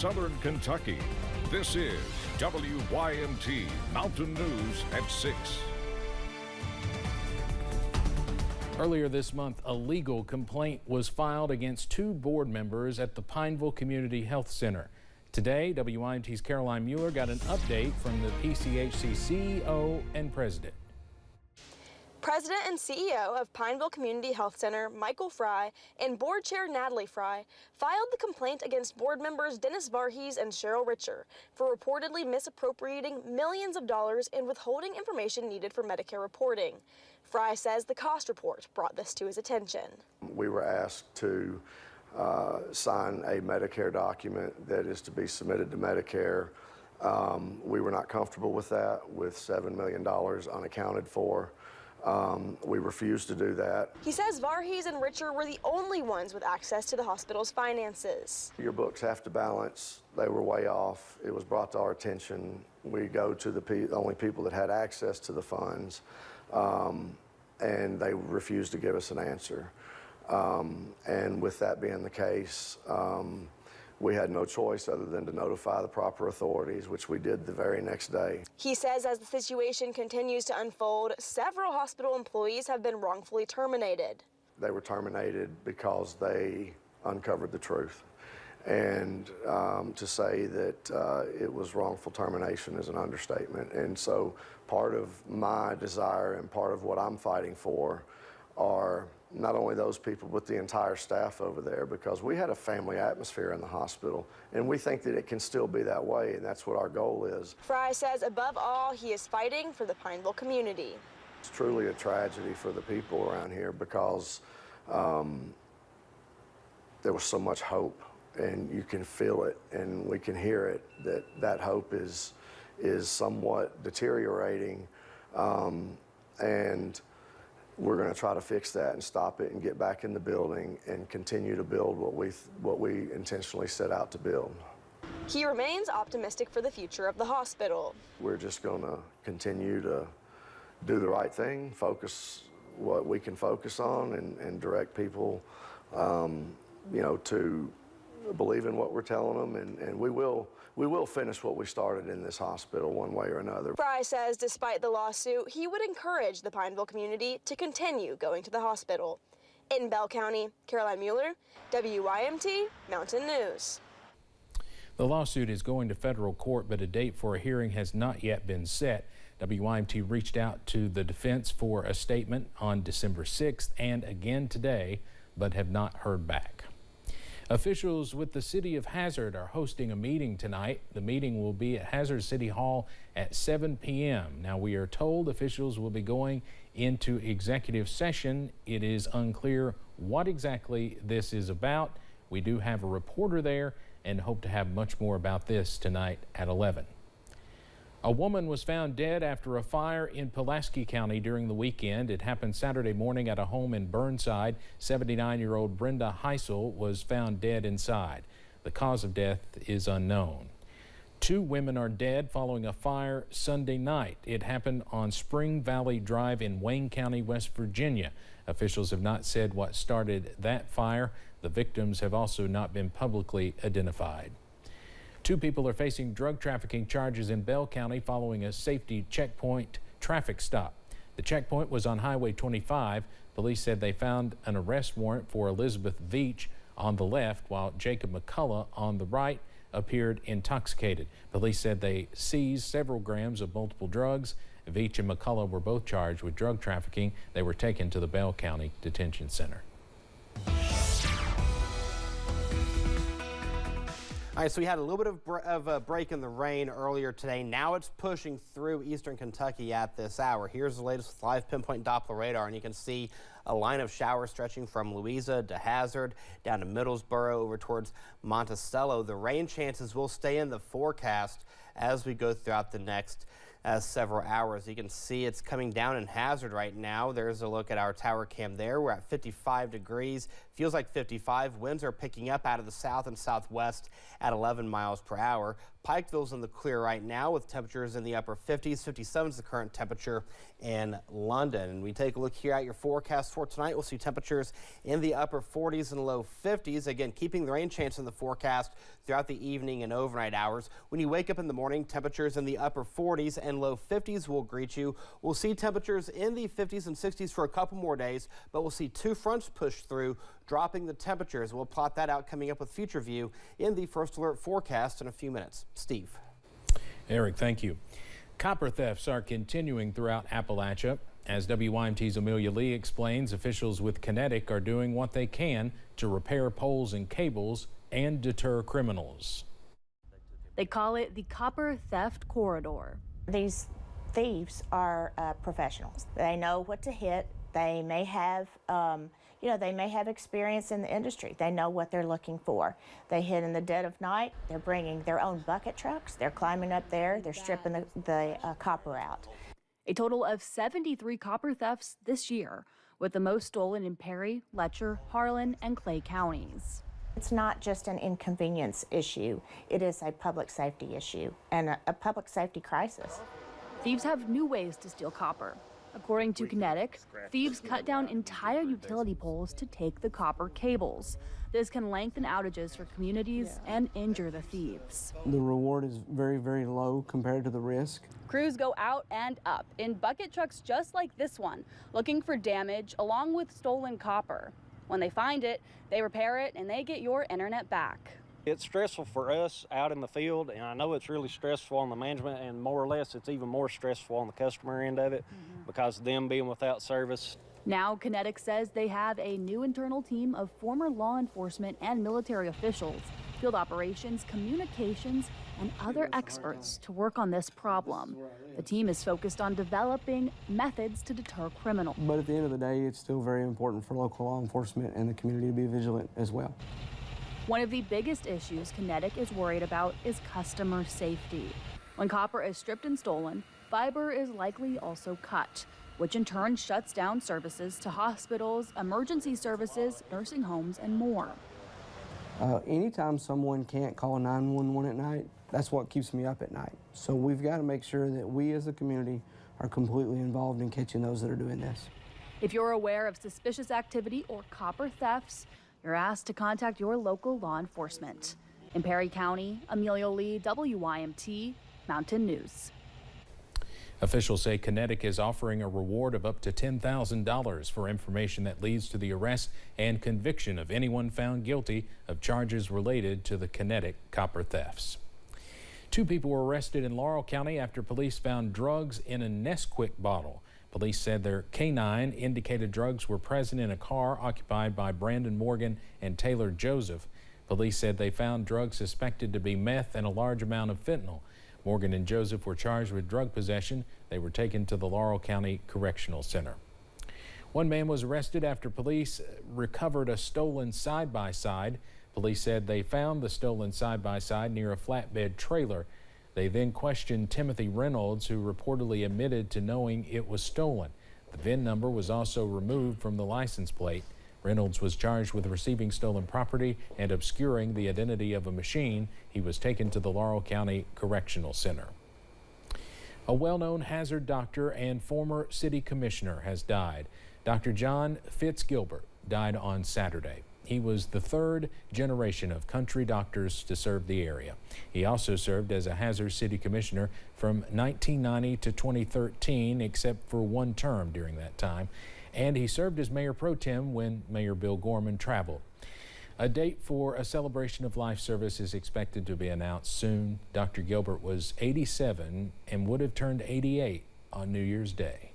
Southern Kentucky. This is WYMT Mountain News at 6. Earlier this month, a legal complaint was filed against 2 board members at the Pineville Community Health Center. Today, WYMT's Caroline Mueller got an update from the PCHC CEO and president. President and CEO of Pineville Community Health Center, Michael Fry, and board chair Natalie Fry filed the complaint against board members Dennis Varghese and Cheryl Richer for reportedly misappropriating millions of dollars and withholding information needed for Medicare reporting. Fry says the cost report brought this to his attention. We were asked to sign a Medicare document that is to be submitted to Medicare. We were not comfortable with that, with $7 million unaccounted for. We refused to do that. He says Varghese and Richer were the only ones with access to the hospital's finances. Your books have to balance. They were way off. It was brought to our attention. We go to the only people that had access to the funds, and they refused to give us an answer. And with that being the case, we had no choice other than to notify the proper authorities, which we did the very next day. He says as the situation continues to unfold, several hospital employees have been wrongfully terminated. They were terminated because they uncovered the truth. And to say that it was wrongful termination is an understatement. And so part of my desire and part of what I'm fighting for are not only those people, but the entire staff over there, because we had a family atmosphere in the hospital, and we think that it can still be that way, and that's what our goal is. Fry says above all, he is fighting for the Pineville community. It's truly a tragedy for the people around here because there was so much hope, and you can feel it, and we can hear it, that hope is somewhat deteriorating, and we're going to try to fix that and stop it and get back in the building and continue to build what we intentionally set out to build. He remains optimistic for the future of the hospital. We're just going to continue to do the right thing, focus what we can focus on, and direct people, to believe in what we're telling them, and we will finish what we started in this hospital one way or another. Fry says despite the lawsuit, he would encourage the Pineville community to continue going to the hospital. In Bell County, Caroline Mueller, WYMT Mountain News. The lawsuit is going to federal court, but a date for a hearing has not yet been set. WYMT reached out to the defense for a statement on December 6th and again today, but have not heard back. Officials with the city of Hazard are hosting a meeting tonight. The meeting will be at Hazard City Hall at 7 p.m. Now, we are told officials will be going into executive session. It is unclear what exactly this is about. We do have a reporter there and hope to have much more about this tonight at 11. A woman was found dead after a fire in Pulaski County during the weekend. It happened Saturday morning at a home in Burnside. 79-year-old Brenda Heisel was found dead inside. The cause of death is unknown. 2 women are dead following a fire Sunday night. It happened on Spring Valley Drive in Wayne County, West Virginia. Officials have not said what started that fire. The victims have also not been publicly identified. 2 people are facing drug trafficking charges in Bell County following a safety checkpoint traffic stop. The checkpoint was on Highway 25. Police said they found an arrest warrant for Elizabeth Veach on the left, while Jacob McCullough on the right appeared intoxicated. Police said they seized several grams of multiple drugs. Veach and McCullough were both charged with drug trafficking. They were taken to the Bell County Detention Center. All right, so we had a little bit of a break in the rain earlier today. Now it's pushing through eastern Kentucky at this hour. Here's the latest with live pinpoint Doppler radar, and you can see a line of showers stretching from Louisa to Hazard, down to Middlesboro, over towards Monticello. The rain chances will stay in the forecast as we go throughout the next several hours. You can see it's coming down in Hazard right now. There's a look at our tower cam there. We're at 55 degrees, Feels like 55. Winds are picking up out of the south and southwest at 11 miles per hour. Pikeville's in the clear right now with temperatures in the upper 50s. 57 is the current temperature in London. And we take a look here at your forecast for tonight. We'll see temperatures in the upper 40s and low 50s. Again, keeping the rain chance in the forecast throughout the evening and overnight hours. When you wake up in the morning, temperatures in the upper 40s and low 50s will greet you. We'll see temperatures in the 50s and 60s for a couple more days, but we'll see two fronts push through, dropping the temperatures. We'll plot that out coming up with Future View in the First Alert forecast in a few minutes. Steve. Eric, thank you. Copper thefts are continuing throughout Appalachia. As WYMT's Amelia Lee explains, officials with Kinetic are doing what they can to repair poles and cables and deter criminals. They call it the Copper Theft Corridor. These thieves are professionals. They know what to hit. They may have, they may have experience in the industry. They know what they're looking for. They hit in the dead of night. They're bringing their own bucket trucks. They're climbing up there. They're stripping the copper out. A total of 73 copper thefts this year, with the most stolen in Perry, Letcher, Harlan, and Clay counties. It's not just an inconvenience issue. It is a public safety issue and a public safety crisis. Thieves have new ways to steal copper. According to Kinetic, thieves cut down entire utility poles to take the copper cables. This can lengthen outages for communities and injure the thieves. The reward is very, very low compared to the risk. Crews go out and up in bucket trucks just like this one, looking for damage along with stolen copper. When they find it, they repair it and they get your internet back. It's stressful for us out in the field, and I know it's really stressful on the management, and more or less it's even more stressful on the customer end of it because of them being without service. Now, Kinetic says they have a new internal team of former law enforcement and military officials, field operations, communications, and other experts to work on this problem. The team is focused on developing methods to deter criminals. But at the end of the day, it's still very important for local law enforcement and the community to be vigilant as well. One of the biggest issues Kinetic is worried about is customer safety. When copper is stripped and stolen, fiber is likely also cut, which in turn shuts down services to hospitals, emergency services, nursing homes, and more. Anytime someone can't call 911 at night, that's what keeps me up at night. So we've got to make sure that we as a community are completely involved in catching those that are doing this. If you're aware of suspicious activity or copper thefts, you're asked to contact your local law enforcement. In Perry County, Amelia Lee, WYMT Mountain News. Officials say Kinetic is offering a reward of up to $10,000 for information that leads to the arrest and conviction of anyone found guilty of charges related to the Kinetic copper thefts. 2 people were arrested in Laurel County after police found drugs in a Nesquik bottle. Police said their canine indicated drugs were present in a car occupied by Brandon Morgan and Taylor Joseph. Police said they found drugs suspected to be meth and a large amount of fentanyl. Morgan and Joseph were charged with drug possession. They were taken to the Laurel County Correctional Center. One man was arrested after police recovered a stolen side-by-side. Police said they found the stolen side-by-side near a flatbed trailer. They then questioned Timothy Reynolds, who reportedly admitted to knowing it was stolen. The VIN number was also removed from the license plate. Reynolds was charged with receiving stolen property and obscuring the identity of a machine. He was taken to the Laurel County Correctional Center. A well-known hazard doctor and former city commissioner has died. Dr. John Fitzgilbert died on Saturday. He was the 3rd generation of country doctors to serve the area. He also served as a Hazard City Commissioner from 1990 to 2013, except for one term during that time. And he served as Mayor Pro Tem when Mayor Bill Gorman traveled. A date for a celebration of life service is expected to be announced soon. Dr. Gilbert was 87 and would have turned 88 on New Year's Day.